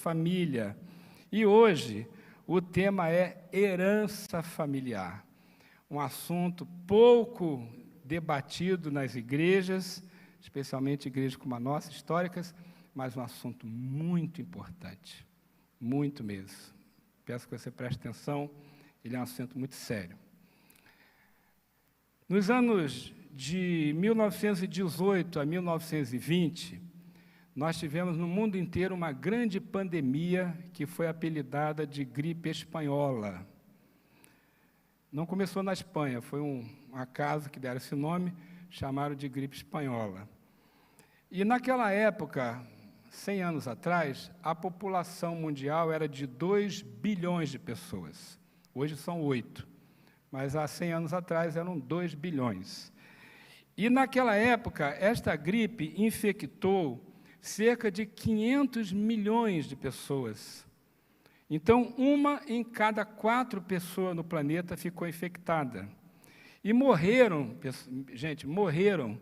família. E hoje o tema é herança familiar, um assunto pouco debatido nas igrejas, especialmente igrejas como a nossa, históricas, mas um assunto muito importante, muito mesmo. Peço que você preste atenção, ele é um assunto muito sério. Nos anos de 1918 a 1920, nós tivemos no mundo inteiro uma grande pandemia que foi apelidada de gripe espanhola. Não começou na Espanha, foi um acaso que deram esse nome, chamaram de gripe espanhola. E naquela época, 100 anos atrás, a população mundial era de 2 bilhões de pessoas. Hoje são 8, mas há 100 anos atrás eram 2 bilhões. E naquela época, esta gripe infectou cerca de 500 milhões de pessoas. Então, 1 em cada 4 pessoas no planeta ficou infectada. E morreram, gente, morreram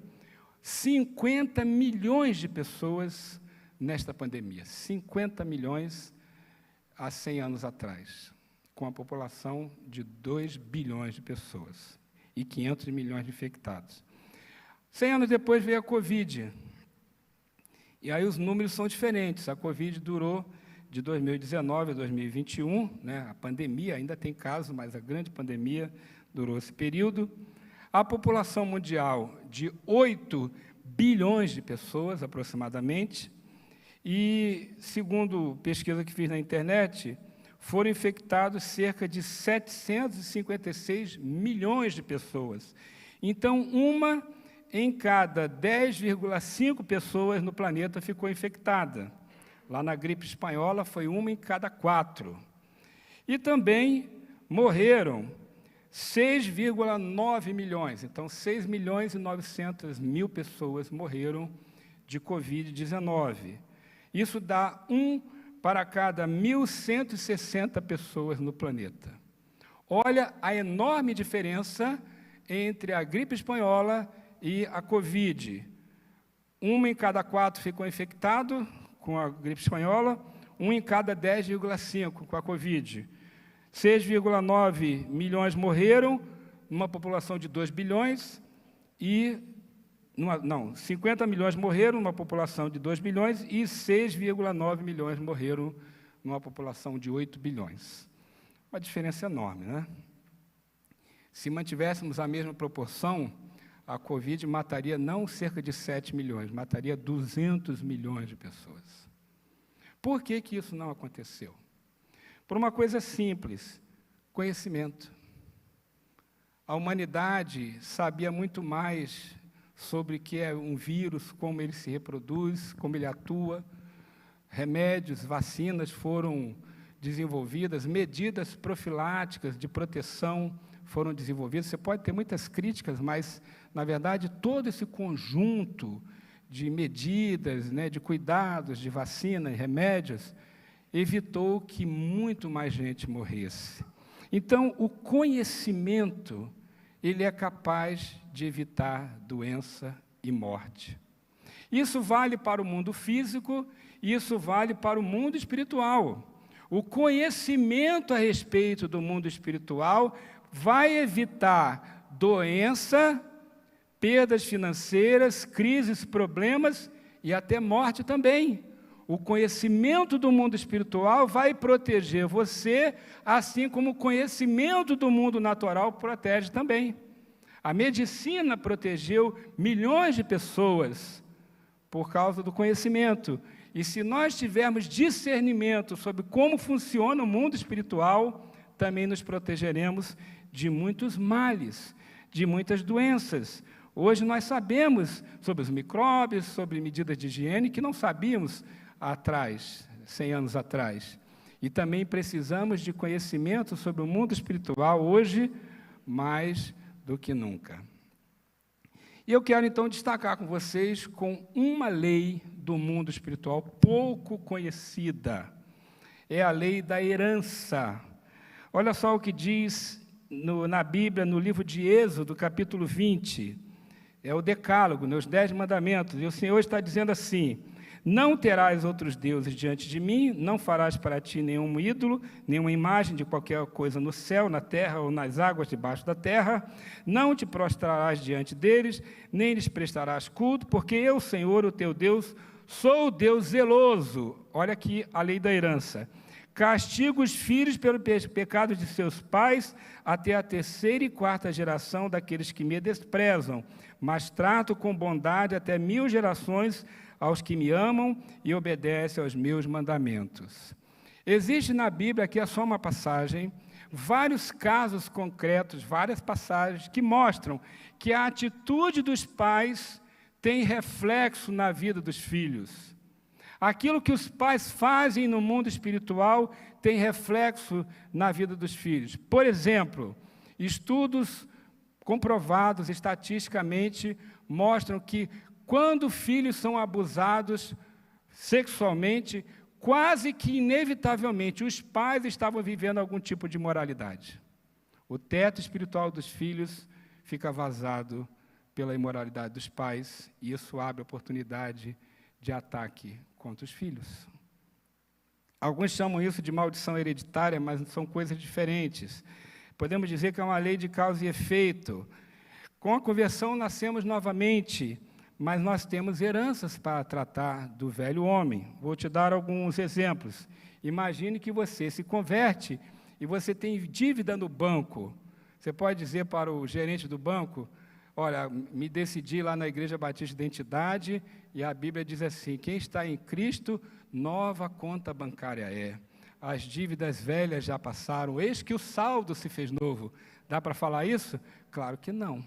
50 milhões de pessoas nesta pandemia. 50 milhões há 100 anos atrás, com a população de 2 bilhões de pessoas e 500 milhões de infectados. 100 anos depois veio a Covid. E aí os números são diferentes. A Covid durou de 2019 a 2021, né? A pandemia, ainda tem casos, mas a grande pandemia durou esse período. A população mundial de 8 bilhões de pessoas, aproximadamente, e, segundo pesquisa que fiz na internet, foram infectados cerca de 756 milhões de pessoas. Então, 1 em cada 10,5 pessoas no planeta ficou infectada. Lá na gripe espanhola foi 1 em cada 4. E também morreram 6,9 milhões. Então, 6 milhões e 900 mil pessoas morreram de Covid-19. Isso dá 1 para cada 1.160 pessoas no planeta. Olha a enorme diferença entre a gripe espanhola e a Covid. 1 em cada 4 ficou infectado com a gripe espanhola, 1 em cada 10,5 com a Covid. 6,9 milhões morreram, numa população de 2 bilhões, e 50 milhões morreram numa população de 2 bilhões e 6,9 milhões morreram numa população de 8 bilhões. Uma diferença enorme, né? Se mantivéssemos a mesma proporção, a Covid mataria não cerca de 7 milhões, mataria 200 milhões de pessoas. Por que que isso não aconteceu? Por uma coisa simples, conhecimento. A humanidade sabia muito mais sobre o que é um vírus, como ele se reproduz, como ele atua. Remédios, vacinas foram desenvolvidas, medidas profiláticas de proteção foram desenvolvidas. Você pode ter muitas críticas, mas, na verdade, todo esse conjunto de medidas, né, de cuidados, de vacina e remédios, evitou que muito mais gente morresse. Então, o conhecimento, ele é capaz de evitar doença e morte. Isso vale para o mundo físico, isso vale para o mundo espiritual. O conhecimento a respeito do mundo espiritual vai evitar doença, perdas financeiras, crises, problemas e até morte também. O conhecimento do mundo espiritual vai proteger você, assim como o conhecimento do mundo natural protege também. A medicina protegeu milhões de pessoas por causa do conhecimento. E se nós tivermos discernimento sobre como funciona o mundo espiritual, também nos protegeremos de muitos males, de muitas doenças. Hoje nós sabemos sobre os micróbios, sobre medidas de higiene, que não sabíamos atrás, 100 anos atrás. E também precisamos de conhecimento sobre o mundo espiritual hoje, mais do que nunca. E eu quero, então, destacar com vocês com uma lei do mundo espiritual pouco conhecida. É a lei da herança. Olha só o que diz na Bíblia, no livro de Êxodo, capítulo 20. É o Decálogo, os 10 mandamentos. E o Senhor está dizendo assim: Não terás outros deuses diante de mim, não farás para ti nenhum ídolo, nenhuma imagem de qualquer coisa no céu, na terra ou nas águas debaixo da terra. Não te prostrarás diante deles, nem lhes prestarás culto, porque eu, Senhor, o teu Deus, sou o Deus zeloso. Olha aqui a lei da herança. Castigo os filhos pelo pecado de seus pais até a terceira e quarta geração daqueles que me desprezam, mas trato com bondade até 1000 gerações aos que me amam e obedecem aos meus mandamentos. Existe na Bíblia, aqui é só uma passagem, vários casos concretos, várias passagens que mostram que a atitude dos pais tem reflexo na vida dos filhos. Aquilo que os pais fazem no mundo espiritual tem reflexo na vida dos filhos. Por exemplo, estudos comprovados estatisticamente mostram que quando filhos são abusados sexualmente, quase que inevitavelmente os pais estavam vivendo algum tipo de imoralidade. O teto espiritual dos filhos fica vazado pela imoralidade dos pais, e isso abre oportunidade de ataque contra os filhos. Alguns chamam isso de maldição hereditária, mas são coisas diferentes. Podemos dizer que é uma lei de causa e efeito. Com a conversão nascemos novamente, mas nós temos heranças para tratar do velho homem. Vou te dar alguns exemplos. Imagine que você se converte e você tem dívida no banco. Você pode dizer para o gerente do banco: olha, me decidi lá na Igreja Batista de Identidade, e a Bíblia diz assim: quem está em Cristo, nova conta bancária é. As dívidas velhas já passaram, eis que o saldo se fez novo. Dá para falar isso? Claro que não.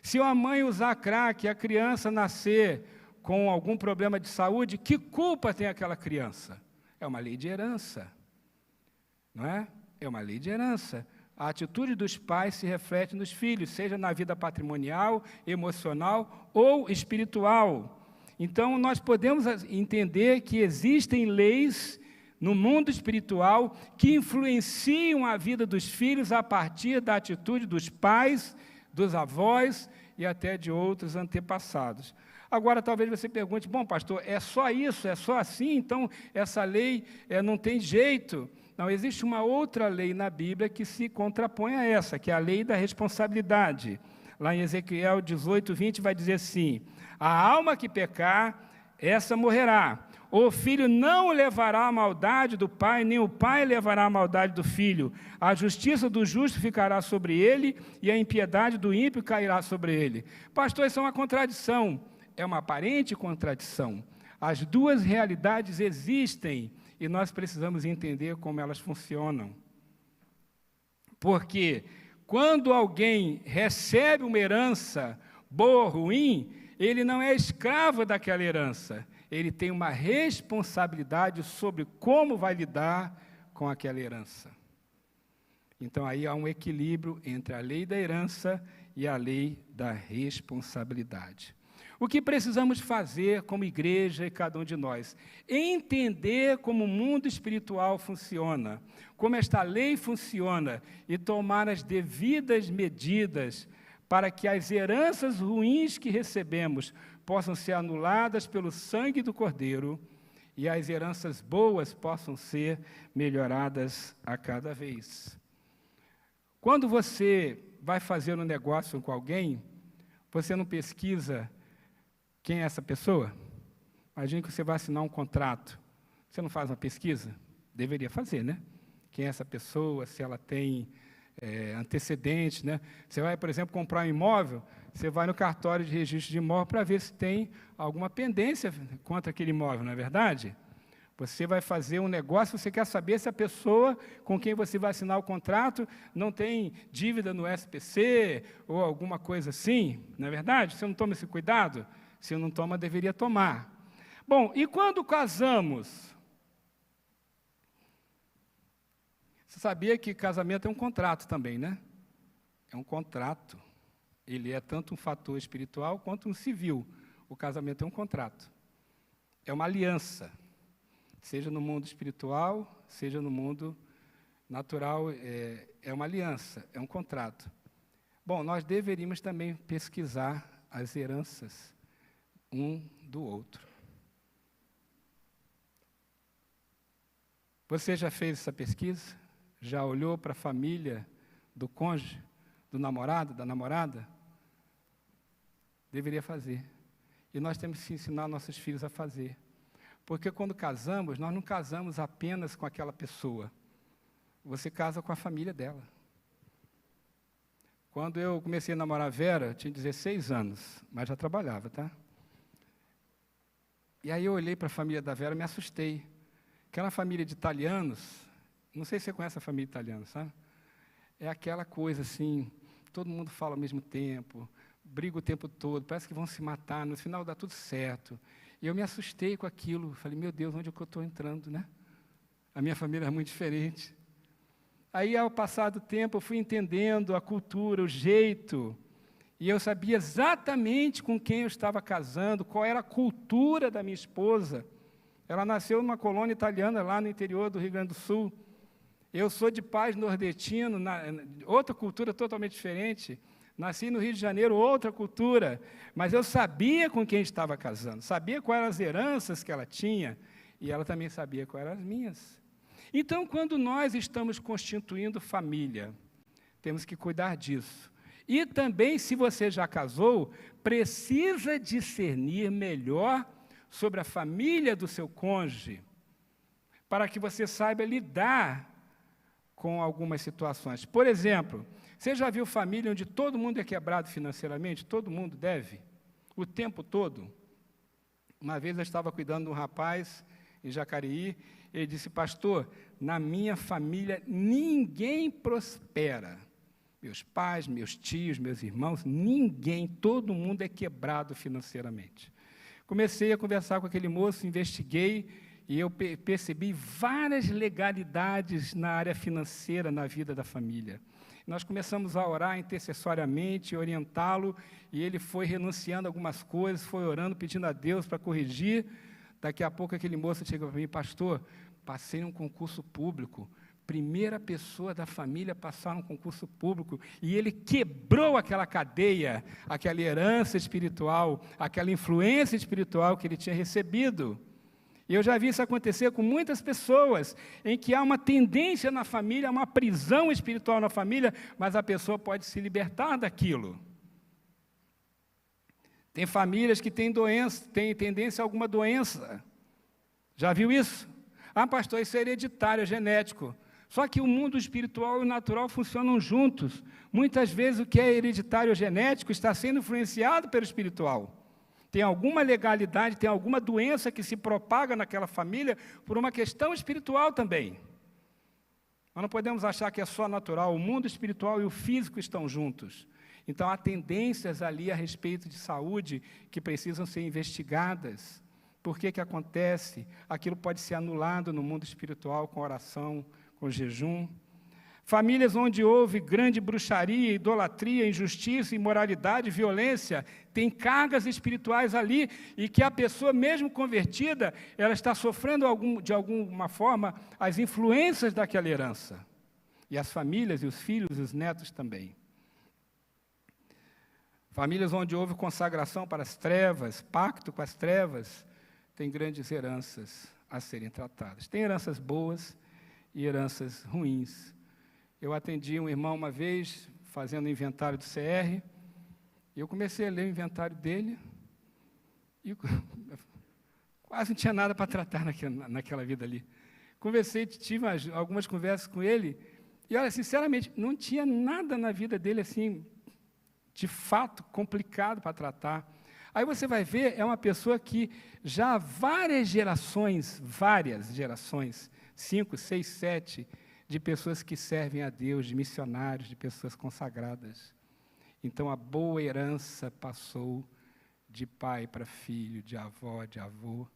Se a mãe usar crack e a criança nascer com algum problema de saúde, que culpa tem aquela criança? É uma lei de herança, não é? É uma lei de herança. A atitude dos pais se reflete nos filhos, seja na vida patrimonial, emocional ou espiritual. Então, nós podemos entender que existem leis no mundo espiritual que influenciam a vida dos filhos a partir da atitude dos pais, dos avós e até de outros antepassados. Agora, talvez você pergunte: bom, pastor, é só isso, é só assim, então essa lei não tem jeito. Não, existe uma outra lei na Bíblia que se contrapõe a essa, que é a lei da responsabilidade. Lá em Ezequiel 18:20 vai dizer assim: a alma que pecar, essa morrerá. O filho não levará a maldade do pai, nem o pai levará a maldade do filho. A justiça do justo ficará sobre ele, e a impiedade do ímpio cairá sobre ele. Pastor, isso é uma contradição. É uma aparente contradição. As duas realidades existem, e nós precisamos entender como elas funcionam. Porque quando alguém recebe uma herança boa ou ruim, ele não é escravo daquela herança. Ele tem uma responsabilidade sobre como vai lidar com aquela herança. Então, aí há um equilíbrio entre a lei da herança e a lei da responsabilidade. O que precisamos fazer como igreja e cada um de nós? Entender como o mundo espiritual funciona, como esta lei funciona, e tomar as devidas medidas para que as heranças ruins que recebemos possam ser anuladas pelo sangue do Cordeiro e as heranças boas possam ser melhoradas a cada vez. Quando você vai fazer um negócio com alguém, você não pesquisa quem é essa pessoa? Imagine que você vai assinar um contrato. Você não faz uma pesquisa? Deveria fazer, né? Quem é essa pessoa, se ela tem antecedentes, né? Você vai, por exemplo, comprar um imóvel, você vai no cartório de registro de imóvel para ver se tem alguma pendência contra aquele imóvel, não é verdade? Você vai fazer um negócio, você quer saber se a pessoa com quem você vai assinar o contrato não tem dívida no SPC ou alguma coisa assim, não é verdade? Você não toma esse cuidado? Se não toma, deveria tomar. Bom, e quando casamos? Você sabia que casamento é um contrato também, né? É um contrato. Ele é tanto um fator espiritual quanto um civil. O casamento é um contrato. É uma aliança. Seja no mundo espiritual, seja no mundo natural, é uma aliança, é um contrato. Bom, nós deveríamos também pesquisar as heranças um do outro. Você já fez essa pesquisa? Já olhou para a família do cônjuge, do namorado, da namorada? Deveria fazer. E nós temos que ensinar nossos filhos a fazer. Porque quando casamos, nós não casamos apenas com aquela pessoa. Você casa com a família dela. Quando eu comecei a namorar a Vera, eu tinha 16 anos, mas já trabalhava, tá? E aí eu olhei para a família da Vera e me assustei. Aquela família de italianos, não sei se você conhece a família italiana, sabe? É aquela coisa assim, todo mundo fala ao mesmo tempo, briga o tempo todo, parece que vão se matar, no final dá tudo certo. E eu me assustei com aquilo, falei, meu Deus, onde é que eu estou entrando, né? A minha família é muito diferente. Aí, ao passar do tempo, eu fui entendendo a cultura, o jeito, e eu sabia exatamente com quem eu estava casando, qual era a cultura da minha esposa. Ela nasceu numa colônia italiana, lá no interior do Rio Grande do Sul. Eu sou de pais nordestino, outra cultura totalmente diferente. Nasci no Rio de Janeiro, outra cultura. Mas eu sabia com quem estava casando, sabia quais eram as heranças que ela tinha, e ela também sabia quais eram as minhas. Então, quando nós estamos constituindo família, temos que cuidar disso. E também, se você já casou, precisa discernir melhor sobre a família do seu cônjuge, para que você saiba lidar com algumas situações. Por exemplo, você já viu família onde todo mundo é quebrado financeiramente? Todo mundo deve? O tempo todo? Uma vez eu estava cuidando de um rapaz em Jacareí, ele disse, pastor, na minha família ninguém prospera. Meus pais, meus tios, meus irmãos, ninguém, todo mundo é quebrado financeiramente. Comecei a conversar com aquele moço, investiguei, e eu percebi várias legalidades na área financeira, na vida da família. Nós começamos a orar intercessoriamente, orientá-lo, e ele foi renunciando a algumas coisas, foi orando, pedindo a Deus para corrigir. Daqui a pouco aquele moço chegou para mim, pastor, passei num concurso público, primeira pessoa da família a passar num concurso público, e ele quebrou aquela cadeia, aquela herança espiritual, aquela influência espiritual que ele tinha recebido. E eu já vi isso acontecer com muitas pessoas, em que há uma tendência na família, uma prisão espiritual na família, mas a pessoa pode se libertar daquilo. Tem famílias que têm doença, têm tendência a alguma doença. Já viu isso? Ah, pastor, isso é hereditário, é genético. Só que o mundo espiritual e o natural funcionam juntos. Muitas vezes o que é hereditário ou genético está sendo influenciado pelo espiritual. Tem alguma legalidade, tem alguma doença que se propaga naquela família por uma questão espiritual também. Nós não podemos achar que é só natural, o mundo espiritual e o físico estão juntos. Então, há tendências ali a respeito de saúde que precisam ser investigadas. Por que acontece? Aquilo pode ser anulado no mundo espiritual com oração, com jejum. Famílias onde houve grande bruxaria, idolatria, injustiça, imoralidade, violência, tem cargas espirituais ali e que a pessoa, mesmo convertida, ela está sofrendo de alguma forma as influências daquela herança. E as famílias, e os filhos, e os netos também. Famílias onde houve consagração para as trevas, pacto com as trevas, tem grandes heranças a serem tratadas. Tem heranças boas e heranças ruins. Eu atendi um irmão uma vez, fazendo o inventário do CR, e eu comecei a ler o inventário dele, e quase não tinha nada para tratar naquela vida ali. Conversei, tive algumas conversas com ele, e olha, sinceramente, não tinha nada na vida dele assim, de fato, complicado para tratar. Aí você vai ver, é uma pessoa que já há várias gerações, 5, 6, 7, de pessoas que servem a Deus, de missionários, de pessoas consagradas. Então, a boa herança passou de pai para filho, de avó, de avô.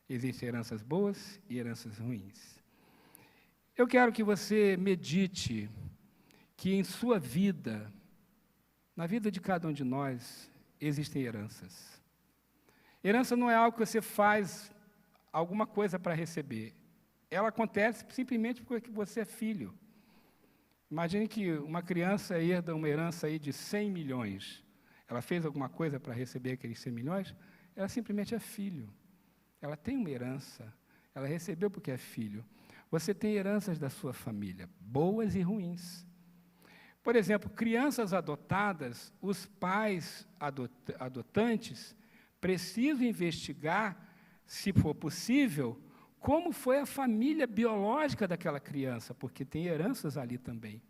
Existem heranças boas e heranças ruins. Eu quero que você medite que em sua vida, na vida de cada um de nós, existem heranças. Herança não é algo que você faz alguma coisa para receber. Ela acontece simplesmente porque você é filho. Imagine que uma criança herda uma herança aí de 100 milhões. Ela fez alguma coisa para receber aqueles 100 milhões? Ela simplesmente é filho. Ela tem uma herança. Ela recebeu porque é filho. Você tem heranças da sua família, boas e ruins. Por exemplo, crianças adotadas, os pais adotantes precisam investigar, se for possível, como foi a família biológica daquela criança, porque tem heranças ali também.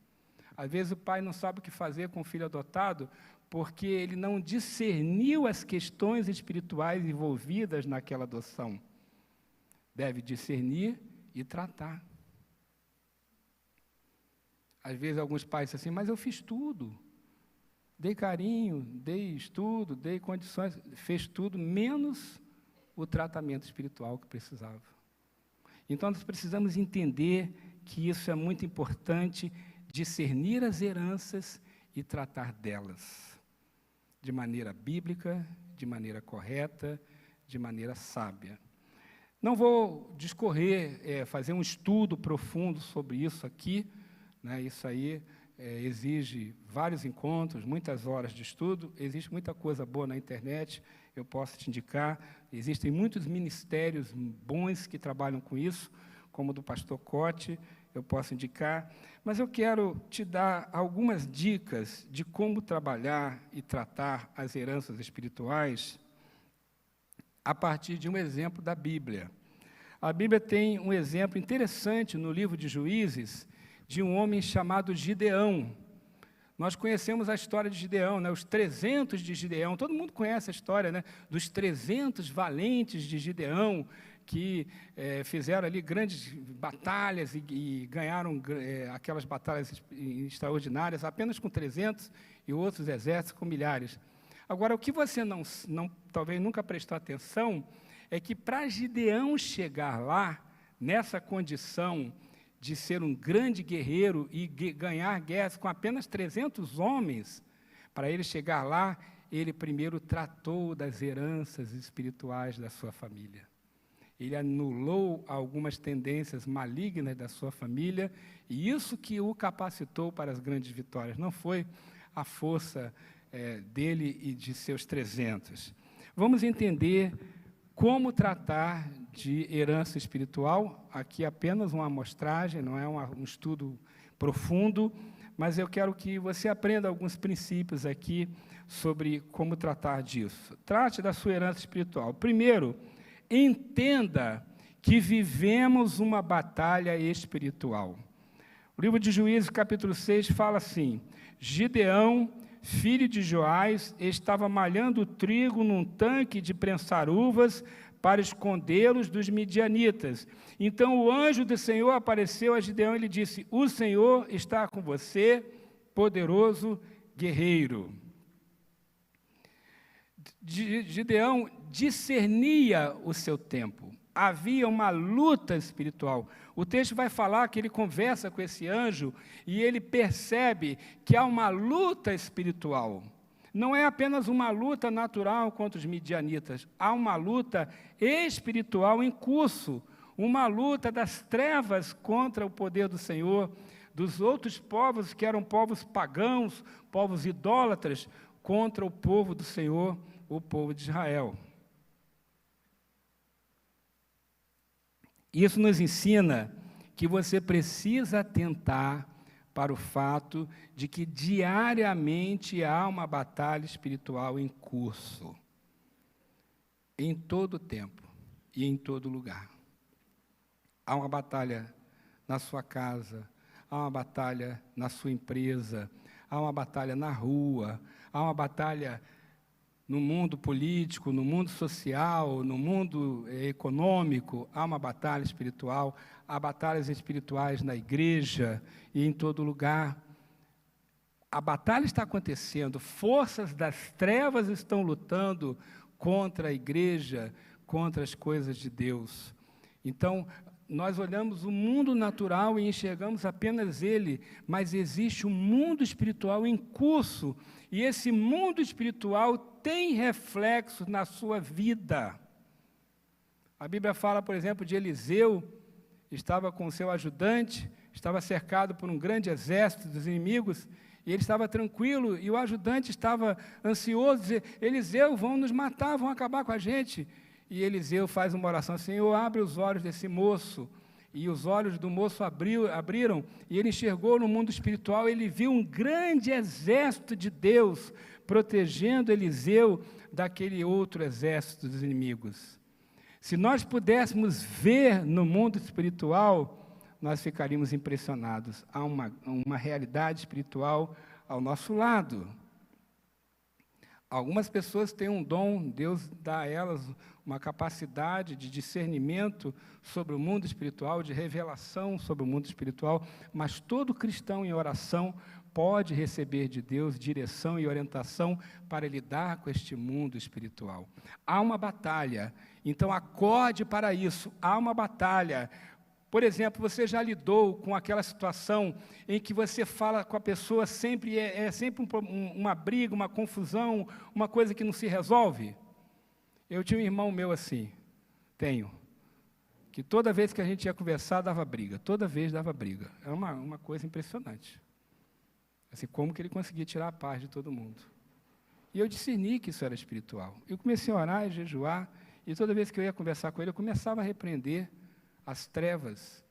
Às vezes o pai não sabe o que fazer com o filho adotado, porque ele não discerniu as questões espirituais envolvidas naquela adoção. Deve discernir e tratar. Às vezes alguns pais dizem assim, mas eu fiz tudo. Dei carinho, dei estudo, dei condições, fez tudo, menos o tratamento espiritual que precisava. Então, nós precisamos entender que isso é muito importante, discernir as heranças e tratar delas, de maneira bíblica, de maneira correta, de maneira sábia. Não vou discorrer, fazer um estudo profundo sobre isso aqui, né? Isso aí exige vários encontros, muitas horas de estudo, existe muita coisa boa na internet, eu posso te indicar, existem muitos ministérios bons que trabalham com isso, como o do pastor Cote, eu posso indicar, mas eu quero te dar algumas dicas de como trabalhar e tratar as heranças espirituais a partir de um exemplo da Bíblia. A Bíblia tem um exemplo interessante no livro de Juízes, de um homem chamado Gideão. Nós conhecemos a história de Gideão, né? Os 300 de Gideão, todo mundo conhece a história, né? Dos 300 valentes de Gideão, que fizeram ali grandes batalhas e ganharam aquelas batalhas extraordinárias, apenas com 300, e outros exércitos com milhares. Agora, o que você talvez nunca prestou atenção, é que para Gideão chegar lá, nessa condição de ser um grande guerreiro e ganhar guerras com apenas 300 homens, para ele chegar lá, ele primeiro tratou das heranças espirituais da sua família. Ele anulou algumas tendências malignas da sua família, e isso que o capacitou para as grandes vitórias, não foi a força dele e de seus 300. Vamos entender como tratar de herança espiritual. Aqui apenas uma amostragem, não é um estudo profundo, mas eu quero que você aprenda alguns princípios aqui sobre como tratar disso. Trate da sua herança espiritual. Primeiro, entenda que vivemos uma batalha espiritual. O livro de Juízes, capítulo 6, fala assim: Gideão, filho de Joás, estava malhando trigo num tanque de prensar uvas para escondê-los dos midianitas. Então o anjo do Senhor apareceu a Gideão e lhe disse: o Senhor está com você, poderoso guerreiro. Gideão discernia o seu tempo. Havia uma luta espiritual. O texto vai falar que ele conversa com esse anjo e ele percebe que há uma luta espiritual. Não é apenas uma luta natural contra os midianitas, há uma luta espiritual em curso, uma luta das trevas contra o poder do Senhor, dos outros povos que eram povos pagãos, povos idólatras, contra o povo do Senhor, o povo de Israel. Isso nos ensina que você precisa atentar para o fato de que diariamente há uma batalha espiritual em curso, em todo tempo e em todo lugar. Há uma batalha na sua casa, há uma batalha na sua empresa, há uma batalha na rua, há uma batalha no mundo político, no mundo social, no mundo econômico, há uma batalha espiritual, há batalhas espirituais na igreja e em todo lugar. A batalha está acontecendo, forças das trevas estão lutando contra a igreja, contra as coisas de Deus. Então, nós olhamos o mundo natural e enxergamos apenas ele, mas existe um mundo espiritual em curso, e esse mundo espiritual tem reflexos na sua vida. A Bíblia fala, por exemplo, de Eliseu, estava com seu ajudante, estava cercado por um grande exército dos inimigos, e ele estava tranquilo, e o ajudante estava ansioso, dizia: Eliseu, vão nos matar, vão acabar com a gente. e Eliseu faz uma oração: Senhor, abre os olhos desse moço. E os olhos do moço abriram, e ele enxergou no mundo espiritual, ele viu um grande exército de Deus protegendo Eliseu daquele outro exército dos inimigos. Se nós pudéssemos ver no mundo espiritual, nós ficaríamos impressionados. Há uma realidade espiritual ao nosso lado. Algumas pessoas têm um dom, Deus dá a elas uma capacidade de discernimento sobre o mundo espiritual, de revelação sobre o mundo espiritual, mas todo cristão em oração pode receber de Deus direção e orientação para lidar com este mundo espiritual. Há uma batalha, então acorde para isso, há uma batalha. Por exemplo, você já lidou com aquela situação em que você fala com a pessoa, sempre sempre uma briga, uma confusão, uma coisa que não se resolve? Eu tinha um irmão meu assim, que toda vez que a gente ia conversar, dava briga, toda vez dava briga. É uma coisa impressionante. Assim, como que ele conseguia tirar a paz de todo mundo. E eu discerni que isso era espiritual. Eu comecei a orar e jejuar, e toda vez que eu ia conversar com ele, eu começava a repreender as trevas,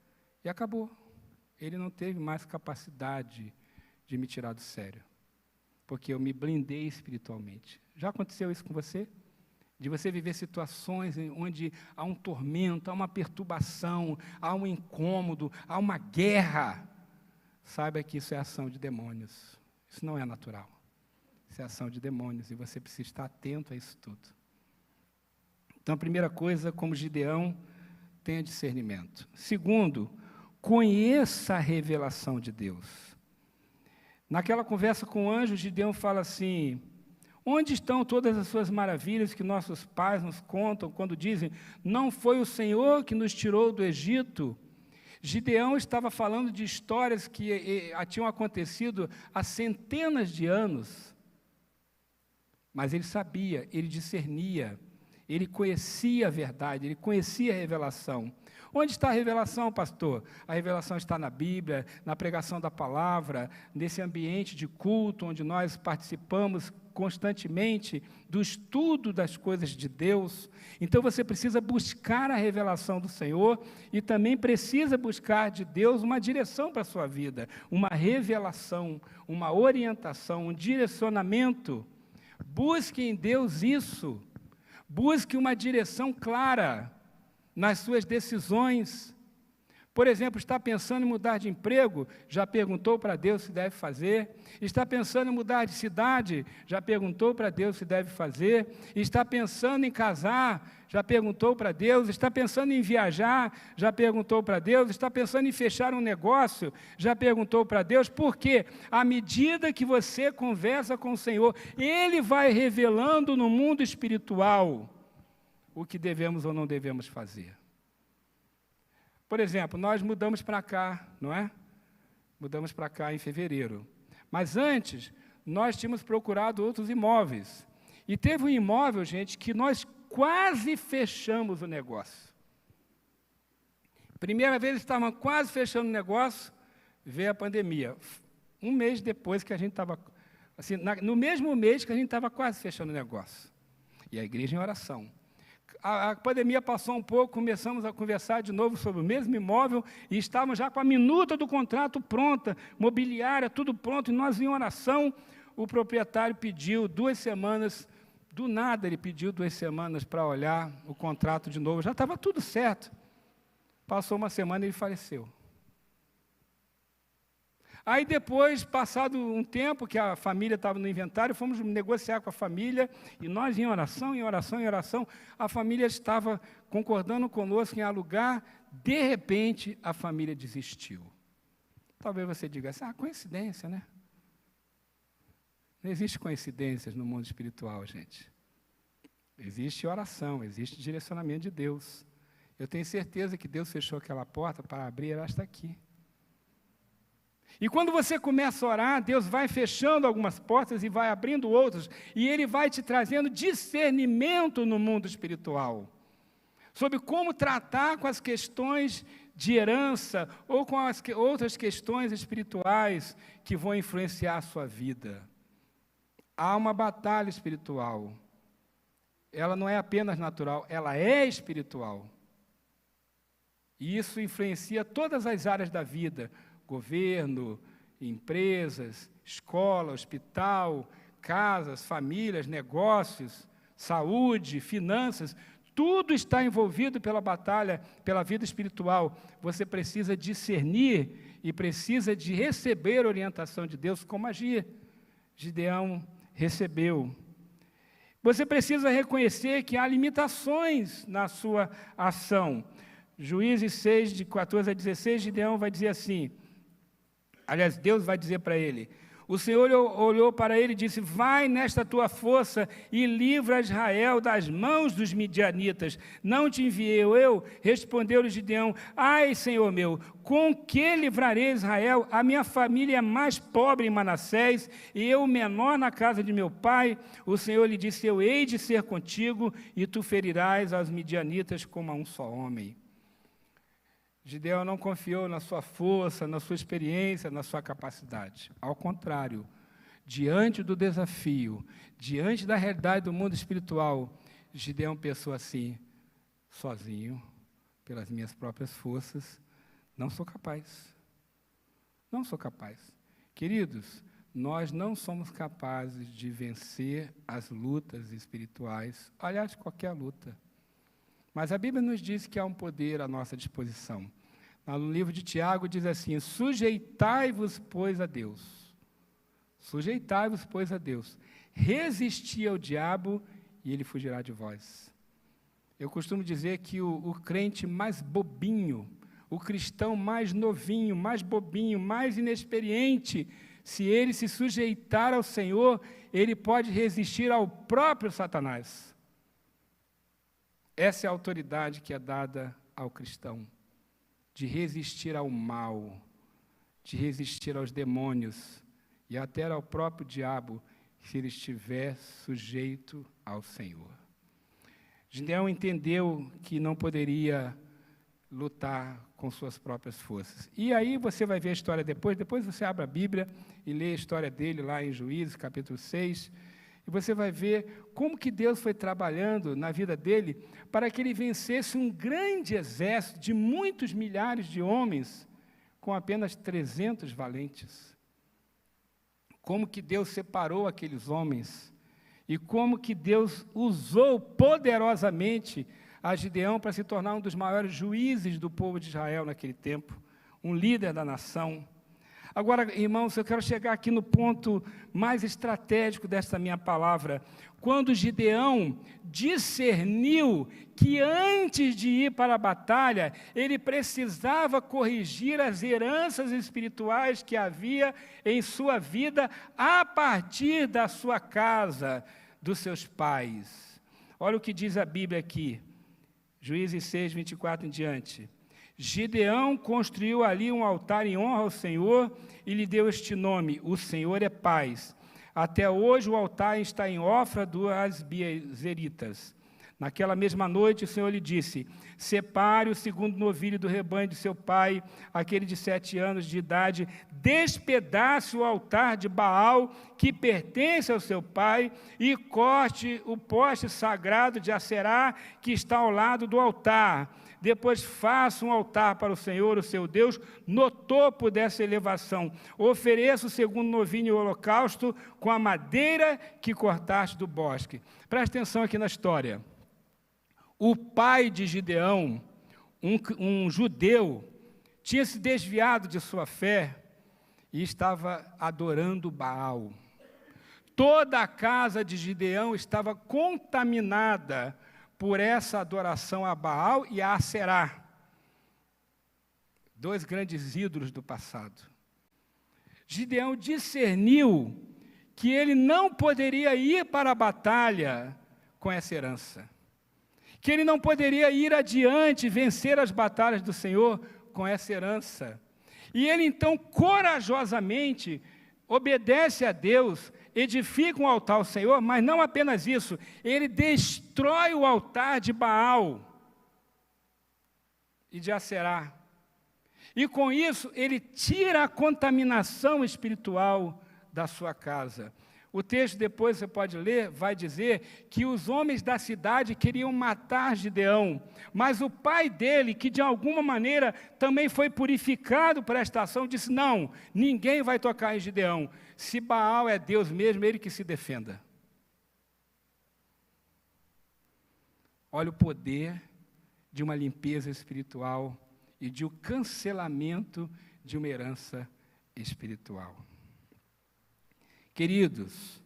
e acabou. Ele não teve mais capacidade de me tirar do sério, porque eu me blindei espiritualmente. Já aconteceu isso com você? De você viver situações onde há um tormento, há uma perturbação, há um incômodo, há uma guerra. Saiba que isso é ação de demônios. Isso não é natural. Isso é ação de demônios, e você precisa estar atento a isso tudo. Então, a primeira coisa, como Gideão, tenha discernimento. Segundo, conheça a revelação de Deus. Naquela conversa com o anjo, Gideão fala assim: onde estão todas as suas maravilhas que nossos pais nos contam quando dizem, não foi o Senhor que nos tirou do Egito? Gideão estava falando de histórias que tinham acontecido há centenas de anos. Mas ele sabia, ele discernia, ele conhecia a verdade, ele conhecia a revelação. Onde está a revelação, pastor? A revelação está na Bíblia, na pregação da palavra, nesse ambiente de culto, onde nós participamos constantemente do estudo das coisas de Deus. Então você precisa buscar a revelação do Senhor e também precisa buscar de Deus uma direção para a sua vida, uma revelação, uma orientação, um direcionamento. Busque em Deus isso. Busque uma direção clara nas suas decisões. Por exemplo, está pensando em mudar de emprego? Já perguntou para Deus se deve fazer? Está pensando em mudar de cidade? Já perguntou para Deus se deve fazer? Está pensando em casar? Já perguntou para Deus? Está pensando em viajar? Já perguntou para Deus? Está pensando em fechar um negócio? Já perguntou para Deus? Porque à medida que você conversa com o Senhor, Ele vai revelando no mundo espiritual o que devemos ou não devemos fazer. Por exemplo, nós mudamos para cá, não é? Mudamos para cá em fevereiro. Mas antes, nós tínhamos procurado outros imóveis. E teve um imóvel, gente, que nós quase fechamos o negócio. Primeira vez estávamos quase fechando o negócio, veio a pandemia. Um mês depois que a gente estava... Assim, no mesmo mês que a gente estava quase fechando o negócio. E a igreja em oração. A pandemia passou um pouco, começamos a conversar de novo sobre o mesmo imóvel e estávamos já com a minuta do contrato pronta, mobiliária, tudo pronto, e nós em oração. O proprietário pediu 2 semanas, do nada ele pediu 2 semanas para olhar o contrato de novo, já estava tudo certo. Passou uma semana e ele faleceu. Aí depois, passado um tempo que a família estava no inventário, fomos negociar com a família, e nós em oração, em oração, em oração, a família estava concordando conosco em alugar, de repente a família desistiu. Talvez você diga assim, coincidência, né? Não existe coincidências no mundo espiritual, gente. Existe oração, existe direcionamento de Deus. Eu tenho certeza que Deus fechou aquela porta para abrir, ela está aqui. E quando você começa a orar, Deus vai fechando algumas portas e vai abrindo outras, e Ele vai te trazendo discernimento no mundo espiritual, sobre como tratar com as questões de herança, ou com as outras questões espirituais que vão influenciar a sua vida. Há uma batalha espiritual. ela não é apenas natural, ela é espiritual. E isso influencia todas as áreas da vida, governo, empresas, escola, hospital, casas, famílias, negócios, saúde, finanças, tudo está envolvido pela batalha, pela vida espiritual. Você precisa discernir e precisa de receber orientação de Deus, como agir. Gideão recebeu. Você precisa reconhecer que há limitações na sua ação. Juízes 6, de 14 a 16, Gideão vai dizer assim, aliás, Deus vai dizer para ele, o Senhor olhou para ele e disse, vai nesta tua força e livra Israel das mãos dos midianitas. Não te enviei eu? Respondeu-lhe Gideão, ai, Senhor meu, com que livrarei Israel? A minha família é mais pobre em Manassés, e eu menor na casa de meu pai. O Senhor lhe disse, eu hei de ser contigo, e tu ferirás aos midianitas como a um só homem. Gideão não confiou na sua força, na sua experiência, na sua capacidade. Ao contrário, diante do desafio, diante da realidade do mundo espiritual, Gideão pensou assim, sozinho, pelas minhas próprias forças, não sou capaz. Não sou capaz. Queridos, nós não somos capazes de vencer as lutas espirituais, aliás, qualquer luta. Mas a Bíblia nos diz que há um poder à nossa disposição. No livro de Tiago diz assim, sujeitai-vos, pois, a Deus. Sujeitai-vos, pois, a Deus. Resisti ao diabo e ele fugirá de vós. Eu costumo dizer que o crente mais bobinho, o cristão mais novinho, mais bobinho, mais inexperiente, se ele se sujeitar ao Senhor, ele pode resistir ao próprio Satanás. Essa é a autoridade que é dada ao cristão, de resistir ao mal, de resistir aos demônios e até ao próprio diabo, se ele estiver sujeito ao Senhor. Gideão entendeu que não poderia lutar com suas próprias forças. E aí você vai ver a história depois você abre a Bíblia e lê a história dele lá em Juízes, capítulo 6, e você vai ver como que Deus foi trabalhando na vida dele para que ele vencesse um grande exército de muitos milhares de homens com apenas 300 valentes. Como que Deus separou aqueles homens e como que Deus usou poderosamente a Gideão para se tornar um dos maiores juízes do povo de Israel naquele tempo, um líder da nação. Agora, irmãos, eu quero chegar aqui no ponto mais estratégico desta minha palavra. Quando Gideão discerniu que antes de ir para a batalha, ele precisava corrigir as heranças espirituais que havia em sua vida a partir da sua casa, dos seus pais. Olha o que diz a Bíblia aqui, Juízes 6, 24 em diante. Gideão construiu ali um altar em honra ao Senhor e lhe deu este nome, o Senhor é paz. Até hoje o altar está em Ofra dos Abiezeritas. Naquela mesma noite o Senhor lhe disse, separe o segundo novilho do rebanho de seu pai, aquele de 7 anos de idade, despedace o altar de Baal, que pertence ao seu pai, e corte o poste sagrado de Acerá, que está ao lado do altar. Depois faça um altar para o Senhor, o seu Deus, no topo dessa elevação. Ofereça o segundo novilho em holocausto com a madeira que cortaste do bosque. Presta atenção aqui na história. O pai de Gideão, um judeu, tinha se desviado de sua fé e estava adorando Baal. Toda a casa de Gideão estava contaminada por essa adoração a Baal e a Acerá, 2 grandes ídolos do passado. Gideão discerniu que ele não poderia ir para a batalha com essa herança, que ele não poderia ir adiante e vencer as batalhas do Senhor com essa herança. E ele então corajosamente obedece a Deus, edifica um altar ao Senhor, mas não apenas isso, ele destrói o altar de Baal e de Acerá. E com isso, ele tira a contaminação espiritual da sua casa. O texto, depois você pode ler, vai dizer que os homens da cidade queriam matar Gideão, mas o pai dele, que de alguma maneira também foi purificado por esta ação, disse: não, ninguém vai tocar em Gideão. Se Baal é Deus mesmo, ele que se defenda. Olha o poder de uma limpeza espiritual e de um cancelamento de uma herança espiritual. Queridos,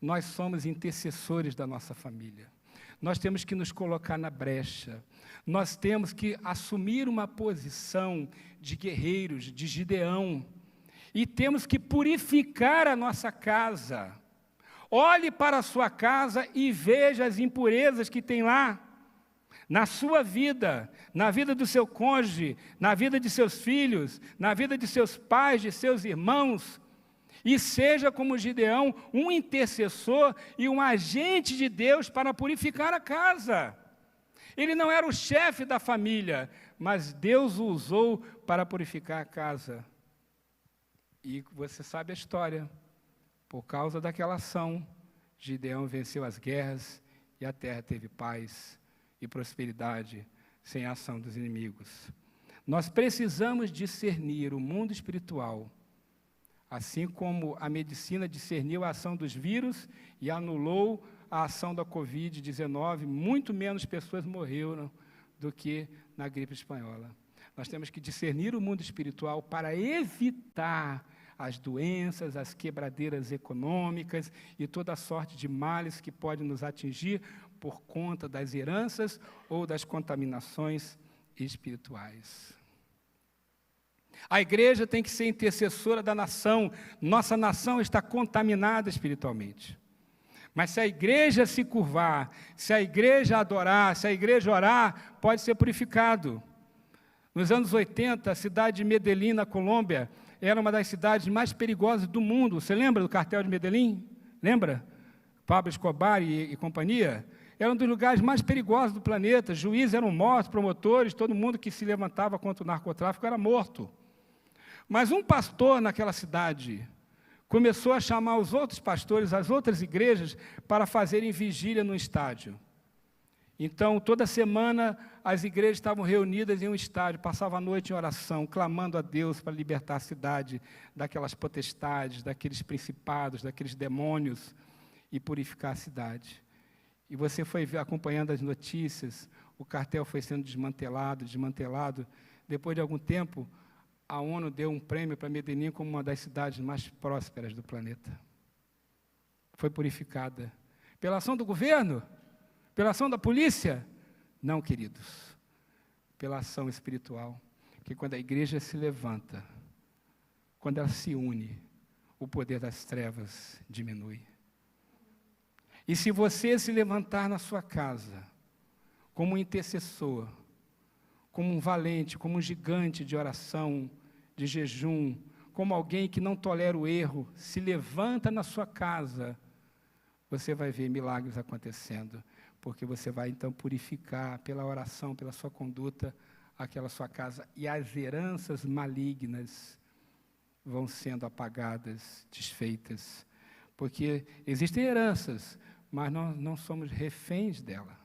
nós somos intercessores da nossa família. Nós temos que nos colocar na brecha. Nós temos que assumir uma posição de guerreiros, de Gideão. E temos que purificar a nossa casa. Olhe para a sua casa e veja as impurezas que tem lá. Na sua vida, na vida do seu cônjuge, na vida de seus filhos, na vida de seus pais, de seus irmãos. E seja como Gideão, um intercessor e um agente de Deus para purificar a casa. Ele não era o chefe da família, mas Deus o usou para purificar a casa. E você sabe a história. Por causa daquela ação, Gideão venceu as guerras e a terra teve paz e prosperidade sem a ação dos inimigos. Nós precisamos discernir o mundo espiritual. Assim como a medicina discerniu a ação dos vírus e anulou a ação da Covid-19, muito menos pessoas morreram do que na gripe espanhola. Nós temos que discernir o mundo espiritual para evitar as doenças, as quebradeiras econômicas e toda a sorte de males que podem nos atingir por conta das heranças ou das contaminações espirituais. A igreja tem que ser intercessora da nação. Nossa nação está contaminada espiritualmente. Mas se a igreja se curvar, se a igreja adorar, se a igreja orar, pode ser purificado. Nos anos 80, a cidade de Medellín, na Colômbia, era uma das cidades mais perigosas do mundo. Você lembra do cartel de Medellín? Lembra? Pablo Escobar e companhia? Era um dos lugares mais perigosos do planeta. Juízes eram mortos, promotores, todo mundo que se levantava contra o narcotráfico era morto. Mas um pastor naquela cidade começou a chamar os outros pastores, as outras igrejas, para fazerem vigília no estádio. Então, toda semana, as igrejas estavam reunidas em um estádio, passavam a noite em oração, clamando a Deus para libertar a cidade daquelas potestades, daqueles principados, daqueles demônios, e purificar a cidade. E você foi acompanhando as notícias, o cartel foi sendo desmantelado. Depois de algum tempo, a ONU deu um prêmio para Medellín como uma das cidades mais prósperas do planeta. Foi purificada. Pela ação do governo? Pela ação da polícia? Não, queridos. Pela ação espiritual. Que quando a igreja se levanta, quando ela se une, o poder das trevas diminui. E se você se levantar na sua casa, como um intercessor, como um valente, como um gigante de oração, de jejum, como alguém que não tolera o erro, se levanta na sua casa, você vai ver milagres acontecendo, porque você vai então purificar pela oração, pela sua conduta, aquela sua casa, e as heranças malignas vão sendo apagadas, desfeitas, porque existem heranças, mas nós não somos reféns dela.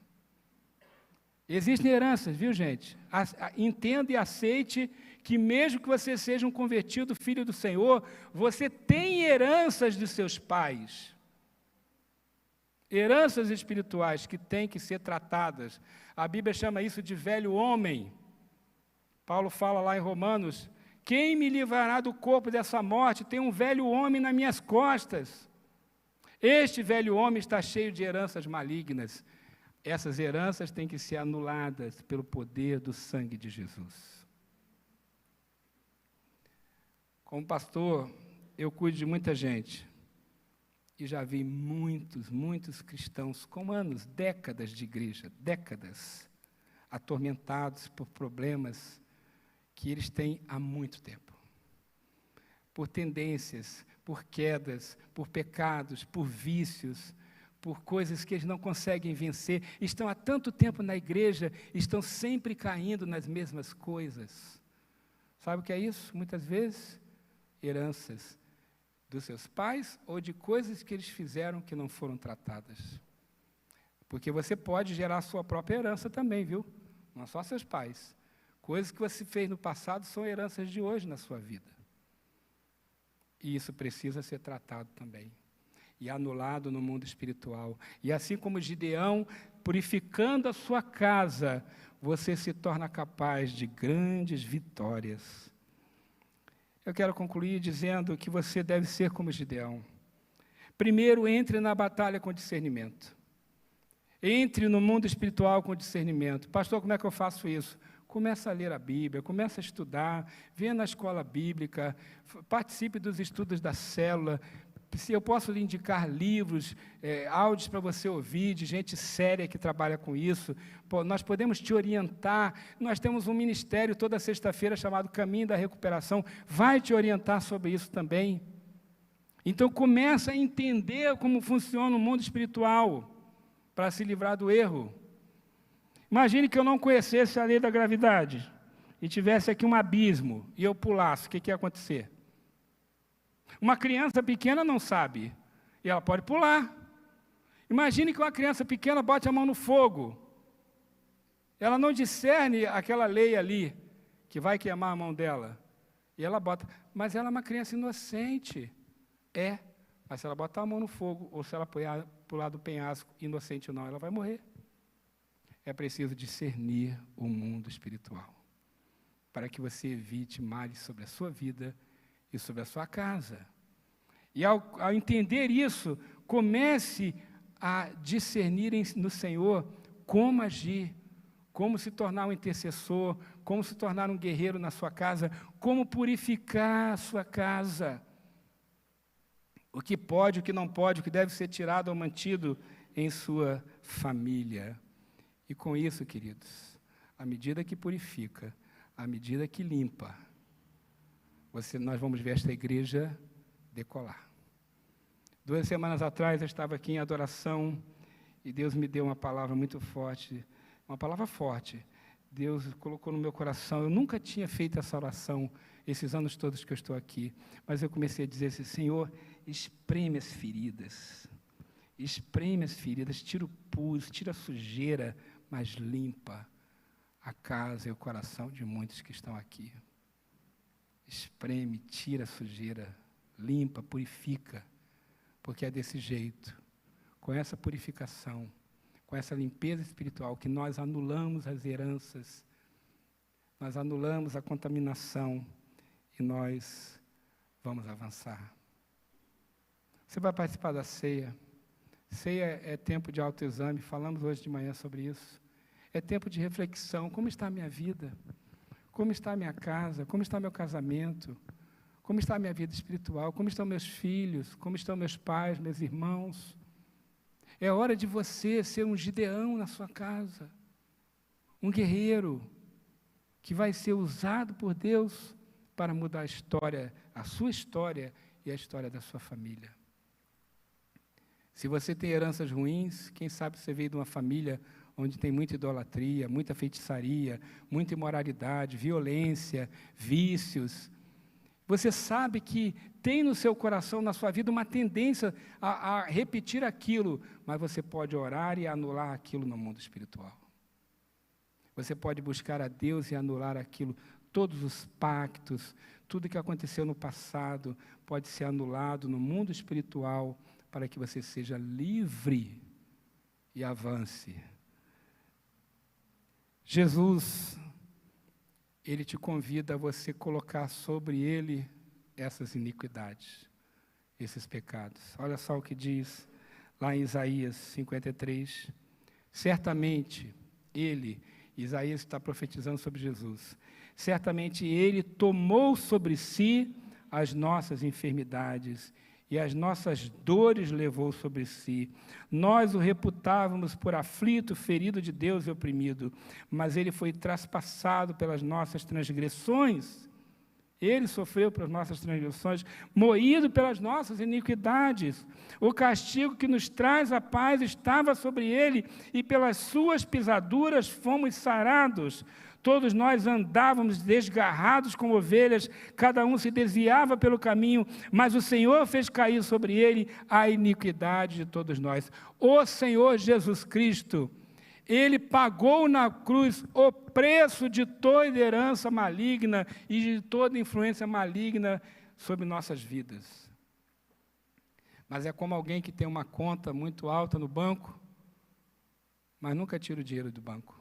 Existem heranças, viu, gente? Entenda e aceite que mesmo que você seja um convertido, filho do Senhor, você tem heranças de seus pais. Heranças espirituais que têm que ser tratadas. A Bíblia chama isso de velho homem. Paulo fala lá em Romanos: quem me livrará do corpo dessa morte? Tem um velho homem nas minhas costas. Este velho homem está cheio de heranças malignas. Essas heranças têm que ser anuladas pelo poder do sangue de Jesus. Como pastor, eu cuido de muita gente. E já vi muitos cristãos com anos, décadas de igreja, décadas, atormentados por problemas que eles têm há muito tempo. Por tendências, por quedas, por pecados, por vícios, por coisas que eles não conseguem vencer, estão há tanto tempo na igreja, estão sempre caindo nas mesmas coisas. Sabe o que é isso? Muitas vezes, heranças. dos seus pais ou de coisas que eles fizeram que não foram tratadas. Porque você pode gerar a sua própria herança também, viu? Não só seus pais. Coisas que você fez no passado são heranças de hoje na sua vida. E isso precisa ser tratado também. E anulado no mundo espiritual. E assim como Gideão, purificando a sua casa, você se torna capaz de grandes vitórias. Eu quero concluir dizendo que você deve ser como Gideão. Primeiro, entre na batalha com discernimento. Entre no mundo espiritual com discernimento. Pastor, como é que eu faço isso? Começa a ler a Bíblia, começa a estudar, venha na escola bíblica, participe dos estudos da célula. Se eu posso lhe indicar livros, áudios para você ouvir, de gente séria que trabalha com isso, nós podemos te orientar. Nós temos um ministério toda sexta-feira chamado Caminho da Recuperação, vai te orientar sobre isso também. Então, começa a entender como funciona o mundo espiritual, para se livrar do erro. Imagine que eu não conhecesse a lei da gravidade, e tivesse aqui um abismo, e eu pulasse, o que ia acontecer? Uma criança pequena não sabe, e ela pode pular. Imagine que uma criança pequena bote a mão no fogo. Ela não discerne aquela lei ali, que vai queimar a mão dela. E ela bota, mas ela é uma criança inocente. Mas se ela botar a mão no fogo, ou se ela pular do penhasco, inocente ou não, ela vai morrer. É preciso discernir o mundo espiritual, para que você evite males sobre a sua vida e sobre a sua casa. E ao entender isso, comece a discernir no Senhor como agir, como se tornar um intercessor, como se tornar um guerreiro na sua casa, como purificar a sua casa. O que pode, o que não pode, o que deve ser tirado ou mantido em sua família. E com isso, queridos, à medida que purifica, à medida que limpa, nós vamos ver esta igreja decolar. 2 semanas atrás eu estava aqui em adoração e Deus me deu uma palavra muito forte, uma palavra forte. Deus colocou no meu coração, eu nunca tinha feito essa oração esses anos todos que eu estou aqui, mas eu comecei a dizer assim: Senhor, espreme as feridas, tira o pus, tira a sujeira, mas limpa a casa e o coração de muitos que estão aqui. Espreme, tira a sujeira, limpa, purifica, porque é desse jeito, com essa purificação, com essa limpeza espiritual, que nós anulamos as heranças, nós anulamos a contaminação e nós vamos avançar. Você vai participar da ceia. Ceia é tempo de autoexame, falamos hoje de manhã sobre isso. É tempo de reflexão. Como está a minha vida? Como está a minha casa? Como está meu casamento? Como está a minha vida espiritual? Como estão meus filhos? Como estão meus pais, meus irmãos? É hora de você ser um Gideão na sua casa, um guerreiro que vai ser usado por Deus para mudar a história, a sua história e a história da sua família. Se você tem heranças ruins, quem sabe você veio de uma família onde tem muita idolatria, muita feitiçaria, muita imoralidade, violência, vícios. Você sabe que tem no seu coração, na sua vida, uma tendência a repetir aquilo, mas você pode orar e anular aquilo no mundo espiritual. Você pode buscar a Deus e anular aquilo. Todos os pactos, tudo que aconteceu no passado, pode ser anulado no mundo espiritual, para que você seja livre e avance. Jesus, Ele te convida a você colocar sobre Ele essas iniquidades, esses pecados. Olha só o que diz lá em Isaías 53. Certamente Ele, Isaías está profetizando sobre Jesus, certamente Ele tomou sobre si as nossas enfermidades e as nossas dores levou sobre si. Nós o reputávamos por aflito, ferido de Deus e oprimido, mas Ele foi traspassado pelas nossas transgressões. Ele sofreu pelas nossas transgressões, moído pelas nossas iniquidades. O castigo que nos traz a paz estava sobre Ele, e pelas suas pisaduras fomos sarados. Todos nós andávamos desgarrados como ovelhas, cada um se desviava pelo caminho, mas o Senhor fez cair sobre ele a iniquidade de todos nós. O Senhor Jesus Cristo, Ele pagou na cruz o preço de toda herança maligna e de toda influência maligna sobre nossas vidas. Mas é como alguém que tem uma conta muito alta no banco, mas nunca tira o dinheiro do banco.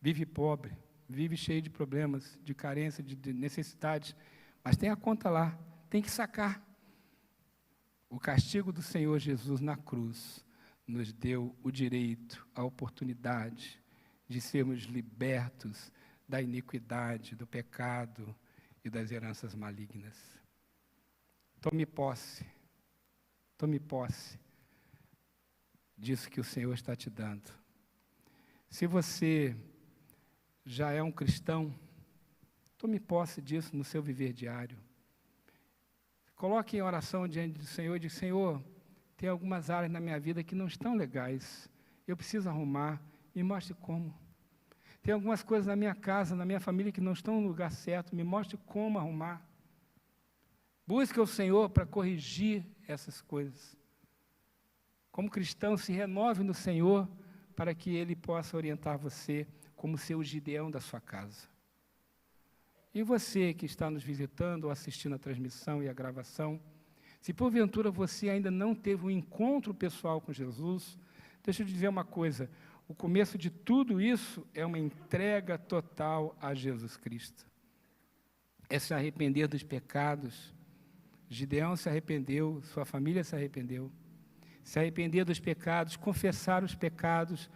Vive pobre, vive cheio de problemas, de carência, de necessidades, mas tem a conta lá, tem que sacar. O castigo do Senhor Jesus na cruz nos deu o direito, a oportunidade de sermos libertos da iniquidade, do pecado e das heranças malignas. Tome posse disso que o Senhor está te dando. Se você já é um cristão, tome posse disso no seu viver diário. Coloque em oração diante do Senhor e diga: Senhor, tem algumas áreas na minha vida que não estão legais, eu preciso arrumar, me mostre como. Tem algumas coisas na minha casa, na minha família que não estão no lugar certo, me mostre como arrumar. Busque o Senhor para corrigir essas coisas. Como cristão, se renove no Senhor para que Ele possa orientar você como seu Gideão da sua casa. E você que está nos visitando ou assistindo a transmissão e a gravação, se porventura você ainda não teve um encontro pessoal com Jesus, deixa eu te dizer uma coisa: o começo de tudo isso é uma entrega total a Jesus Cristo. É se arrepender dos pecados. Gideão se arrependeu, sua família se arrependeu. Se arrepender dos pecados, confessar os pecados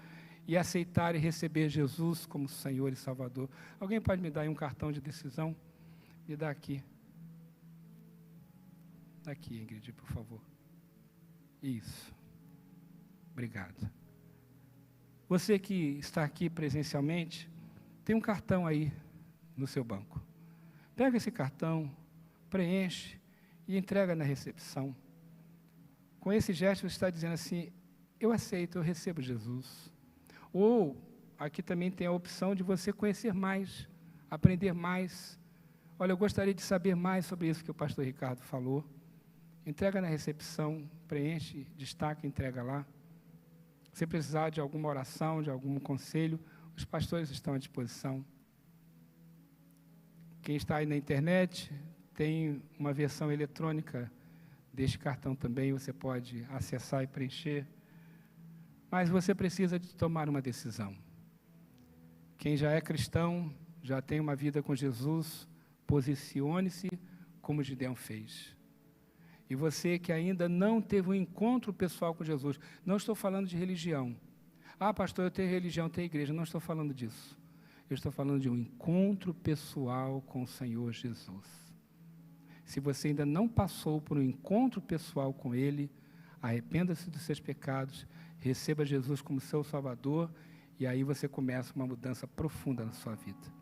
e aceitar e receber Jesus como Senhor e Salvador. Alguém pode me dar aí um cartão de decisão? Me dá aqui. Aqui, Ingrid, por favor. Isso. Obrigado. Você que está aqui presencialmente, tem um cartão aí no seu banco. Pega esse cartão, preenche e entrega na recepção. Com esse gesto você está dizendo assim: eu aceito, eu recebo Jesus. Ou, aqui também tem a opção de você conhecer mais, aprender mais. Olha, eu gostaria de saber mais sobre isso que o pastor Ricardo falou. Entrega na recepção, preenche, destaca e entrega lá. Se precisar de alguma oração, de algum conselho, os pastores estão à disposição. Quem está aí na internet, tem uma versão eletrônica deste cartão também, você pode acessar e preencher. Mas você precisa de tomar uma decisão. Quem já é cristão, já tem uma vida com Jesus, posicione-se como Gideão fez. E você que ainda não teve um encontro pessoal com Jesus, não estou falando de religião. Ah, pastor, eu tenho religião, tenho igreja. Não estou falando disso. Eu estou falando de um encontro pessoal com o Senhor Jesus. Se você ainda não passou por um encontro pessoal com Ele, arrependa-se dos seus pecados, receba Jesus como seu Salvador, e aí você começa uma mudança profunda na sua vida.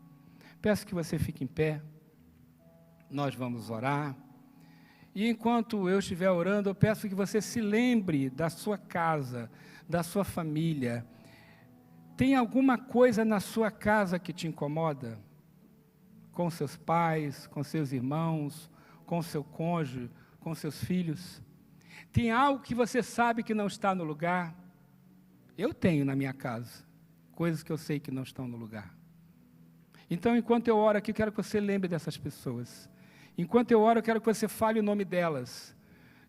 Peço que você fique em pé, nós vamos orar, e enquanto eu estiver orando, eu peço que você se lembre da sua casa, da sua família. Tem alguma coisa na sua casa que te incomoda? Com seus pais, com seus irmãos, com seu cônjuge, com seus filhos? Tem algo que você sabe que não está no lugar? Eu tenho na minha casa coisas que eu sei que não estão no lugar. Então, enquanto eu oro aqui, eu quero que você lembre dessas pessoas. Enquanto eu oro, eu quero que você fale o nome delas.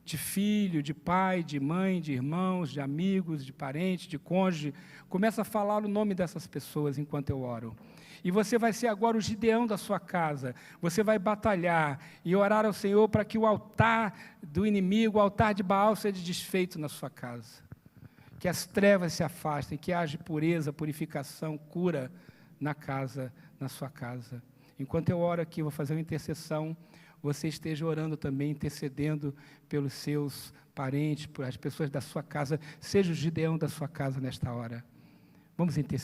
De filho, de pai, de mãe, de irmãos, de amigos, de parentes, de cônjuge. Começa a falar o nome dessas pessoas enquanto eu oro. E você vai ser agora o Gideão da sua casa. Você vai batalhar e orar ao Senhor para que o altar do inimigo, o altar de Baal, seja desfeito na sua casa. Que as trevas se afastem, que haja pureza, purificação, cura na casa, na sua casa. Enquanto eu oro aqui, vou fazer uma intercessão, você esteja orando também, intercedendo pelos seus parentes, por as pessoas da sua casa. Seja o Gideão da sua casa nesta hora. Vamos interceder.